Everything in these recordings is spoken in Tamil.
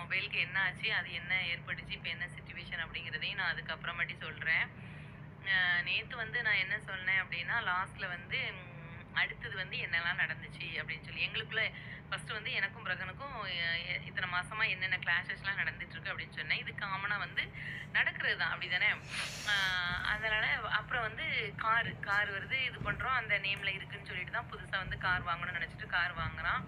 மொபைலுக்கு என்ன ஆச்சு, அது என்ன ஏற்பட்டுச்சு, இப்போ என்ன சிச்சுவேஷன் அப்படிங்கிறதையும் நான் அதுக்கப்புறமாட்டி சொல்றேன். நேத்து வந்து நான் என்ன சொன்னேன் அப்படின்னா, லாஸ்ட்ல வந்து அடுத்தது வந்து என்னலாம் நடந்துச்சு அப்படின்னு சொல்லி எங்களுக்குள்ள ஃபர்ஸ்ட் வந்து எனக்கும் பிரகனுக்கும் இத்தனை மாசமா என்னென்ன கிளாஷஸ்லாம் நடந்துட்டு இருக்கு அப்படின்னு சொன்னேன். இது காமனா வந்து நடக்கிறது தான் அப்படிதானே. அதனால அப்புறம் வந்து கார் வருது, இது பண்றோம், அந்த நேம்ல இருக்குன்னு சொல்லிட்டு தான் புதுசா வந்து கார் வாங்கணும்னு நினைச்சிட்டு கார் வாங்குறான்.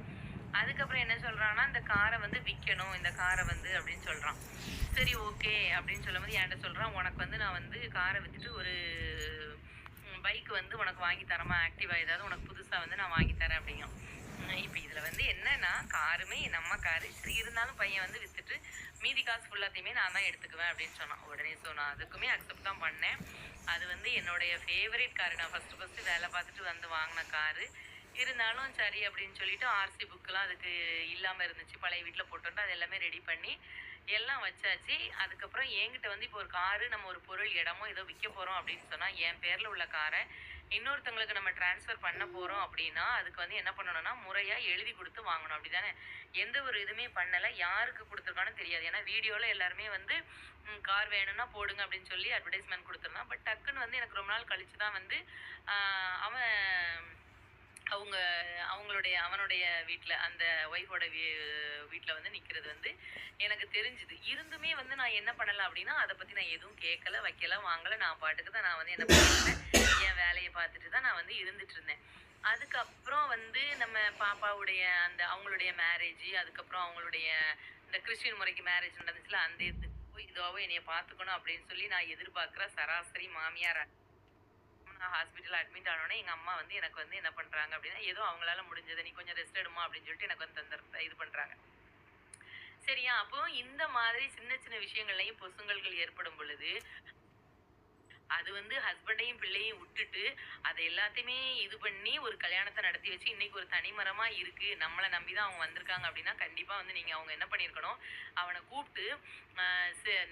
அதுக்கப்புறம் என்ன சொல்றான்னா, இந்த கார வந்து விக்கணும், இந்த கார வந்து அப்படின்னு சொல்றான். சரி ஓகே அப்படின்னு சொல்லும்போது என்ட்ட சொல்றான், உனக்கு வந்து நான் வந்து கார வித்துட்டு ஒரு பைக் வந்து உனக்கு வாங்கி தரேம்மா, ஆக்டிவா ஏதாவது உனக்கு புதுசா வந்து நான் வாங்கி தரேன் அப்படிங்கான். இப்ப இதுல வந்து என்னன்னா, காருமே நம்ம காரு. சரி இருந்தாலும் பையன் வந்து வித்துட்டு மீதி காசு ஃபுல்லாத்தையுமே நான் தான் எடுத்துக்குவேன் அப்படின்னு சொன்னான். உடனே நான் அதுக்குமே அக்செப்ட் தான் பண்ணேன். அது வந்து என்னுடைய ஃபேவரட் காரு. நான் ஃபர்ஸ்ட் வேலை பார்த்துட்டு வந்து வாங்கின காரு. இருந்தாலும் சரி அப்படின்னு சொல்லிட்டு ஆர்சி புக்லாம் அதுக்கு இல்லாம இருந்துச்சு. பழைய வீட்ல போட்டோம்னா அது எல்லாமே ரெடி பண்ணி எல்லாம் வச்சாச்சு. அதுக்கப்புறம் என்கிட்ட வந்து இப்போ ஒரு காரு, நம்ம ஒரு பொருள், இடமோ ஏதோ விற்க போறோம் அப்படின்னு சொன்னா, என் பேர்ல உள்ள கார இன்னொருத்தவங்களுக்கு நம்ம ட்ரான்ஸ்ஃபர் பண்ண போறோம் அப்படின்னா, அதுக்கு வந்து என்ன பண்ணணும்னா, முறையா எழுதி குடுத்து வாங்கணும். அப்படிதானே? எந்த ஒரு இதுவுமே பண்ணல. யாருக்கு குடுத்துருக்கான்னு தெரியாது. ஏன்னா வீடியோல எல்லாருமே வந்து கார் வேணும்னா போடுங்க அப்படின்னு சொல்லி அட்வர்டைஸ்மென்ட் குடுத்துருந்தான். பட் டக்குன்னு வந்து எனக்கு ரொம்ப நாள் கழிச்சு தான் வந்து அவன் அவங்க அவனுடைய வீட்ல, அந்த ஒய்ஃபோட வீட்ல வந்து நிக்கிறது வந்து எனக்கு தெரிஞ்சுது. இருந்துமே வந்து நான் என்ன பண்ணல அப்படின்னா, அத பத்தி நான் எதுவும் கேட்கல, வைக்கல, வாங்கல. நான் பாட்டுக்கு தான் நான் வந்து என்ன பண்ணிட்டுருந்தேன், என் வேலைய பார்த்துட்டு தான் நான் வந்து இருந்துட்டு இருந்தேன். அதுக்கப்புறம் வந்து நம்ம பாப்பாவுடைய அந்த அவங்களுடைய மேரேஜ், அதுக்கப்புறம் அவங்களுடைய இந்த கிறிஸ்டியன் முறைக்கு மேரேஜ் நடந்துச்சுல, அந்த இதுக்கு இதுவாவும் என்னைய பார்த்துக்கணும் அப்படின்னு சொல்லி நான் எதிர்பார்க்கிற சராசரி மாமியாரா நான் ஹாஸ்பிட்டல்ல அட்மிட் ஆனோனே, எங்க அம்மா வந்து எனக்கு வந்து என்ன பண்றாங்க அப்படின்னா, ஏதோ அவங்களால முடிஞ்சத, "நீ கொஞ்சம் ரெஸ்ட் எடும்மா" அப்படின்னு சொல்லிட்டு எனக்கு வந்து இது பண்றாங்க. சரியா? அப்போ இந்த மாதிரி சின்ன சின்ன விஷயங்கள்லயும் பொசுங்கல்கள் ஏற்படும் பொழுது, அது வந்து ஹஸ்பண்டையும் பிள்ளையும் விட்டுட்டு, அத எல்லாத்தையுமே இது பண்ணி ஒரு கல்யாணத்த நடத்தி வச்சு, இன்னைக்கு ஒரு தனிமரமா இருக்கு. நம்மள நம்பி தான் அவங்க வந்திருக்காங்க அப்படின்னா, கண்டிப்பா வந்து நீங்க அவங்க என்ன பண்ணியிருக்கணும், அவன கூப்ட்டு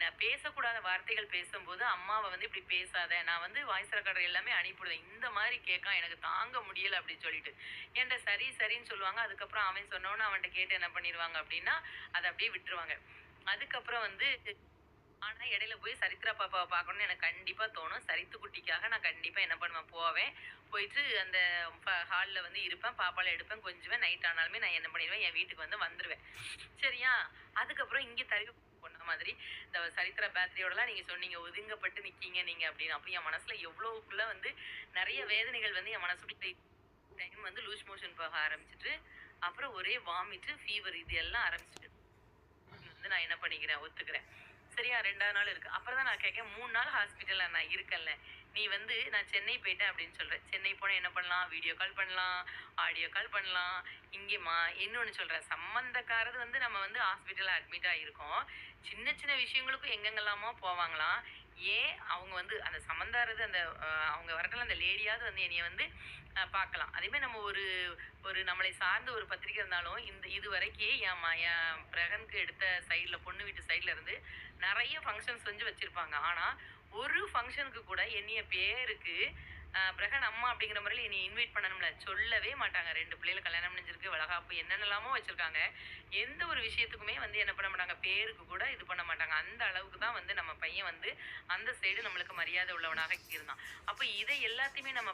அ பேசக்கூடாத வார்த்தைகள் பேசும்போது, அம்மாவ வந்து இப்படி பேசாத. நான் வந்து வாய்ஸ் ரெக்கார்டர் எல்லாமே அனுப்பிவிடுவேன். இந்த மாரி கேட்கான், எனக்கு தாங்க முடியல அப்படின்னு சொல்லிட்டு. என்ட்ட சரி, சரின்னு சொல்லுவாங்க. அதுக்கப்புறம் அவன் சொன்னோனே அவன்ட்ட கேட்டு என்ன பண்ணிருவாங்க அப்படின்னா, அத அப்படியே விட்டுருவாங்க. அதுக்கப்புறம் வந்து ஆனா, இடையில போய் சரித்ரா பாப்பாவ பார்க்கணும்னு எனக்கு கண்டிப்பா தோணும். சரித்து குட்டிக்காக நான் கண்டிப்பா என்ன பண்ணுவேன், போவேன். போயிட்டு அந்த ஹால்ல வந்து இருப்பேன். பாப்பால எடுப்பேன், கொஞ்சுவேன். நைட் ஆனாலுமே நான் என்ன பண்ணிருவேன், என் வீட்டுக்கு வந்து வந்துருவேன். சரியா? அதுக்கப்புறம் இங்க பொண்ண மாதிரி, இந்த சரித்ரா பர்த்டேயோடலாம் நீங்க சொன்னீங்க, ஒதுங்கப்பட்டு நிக்கீங்க நீங்க அப்படின்னு. அப்ப என் மனசுல எவ்வளவுக்குள்ள வந்து நெறைய வேதனைகள் வந்து என் மனசுக்குள்ள டைம் வந்து லூஸ் மோஷன் போக ஆரம்பிச்சுட்டு, அப்புறம் ஒரே வாமிட்டு, ஃபீவர் இது எல்லாம் ஆரம்பிச்சுட்டு வந்து நான் என்ன பண்ணிக்கிறேன், ஒத்துக்கிறேன். சரியா 2வது நாள் இருக்கு. அப்புறம் தான் நான் கேட்கிறேன், 3 நாள் ஹாஸ்பிட்டல்ல நான் இருக்கேன்ல. நீ வந்து நான் சென்னை போயிட்டேன் அப்படின்னு சொல்ற. சென்னை போனா என்ன பண்ணலாம்? வீடியோ கால் பண்ணலாம், ஆடியோ கால் பண்ணலாம். இங்கேம்மா இன்னொன்னு சொல்றேன். சம்மந்தக்காரது வந்து நம்ம வந்து ஹாஸ்பிட்டல்ல அட்மிட் ஆகியிருக்கோம். சின்ன சின்ன விஷயங்களுக்கும் எங்கெங்கெல்லாமோ போவாங்களாம். ஏன் அவங்க வந்து அந்த சம்மந்தாரது அந்த அவங்க வரட்டுல அந்த லேடியாவது வந்து என்னைய வந்து பார்க்கலாம். அதேமாரி நம்ம ஒரு ஒரு நம்மளை சார்ந்த ஒரு பத்திரிக்கை இருந்தாலும், இதுவரைக்கும் என் பிரகனுக்கு எடுத்த சைட்ல பொண்ணு வீட்டு சைட்ல இருந்து நெறைய ஃபங்ஷன்ஸ் செஞ்சு வச்சிருப்பாங்க. ஆனா, ஒரு ஃபங்ஷனுக்கு கூட என்னைய பேருக்கு பிரகன் அம்மா அப்படிங்கிற முறையில என்னைய இன்வைட் பண்ணணும்ல, சொல்லவே மாட்டாங்க. 2 பிள்ளைகள கல்யாணம் முடிஞ்சிருக்கு, வளகாப்பு என்னென்னலாமோ வச்சிருக்காங்க. எந்த ஒரு விஷயத்துக்குமே வந்து என்ன பண்ண மாட்டாங்க, பேருக்கு கூட இது பண்ண மாட்டாங்க. அந்த அளவுக்கு தான் வந்து நம்ம பையன் வந்து அந்த சைடு நம்மளுக்கு மரியாதை உள்ளவனாக இருந்தான். அப்ப இதை எல்லாத்தையுமே நம்ம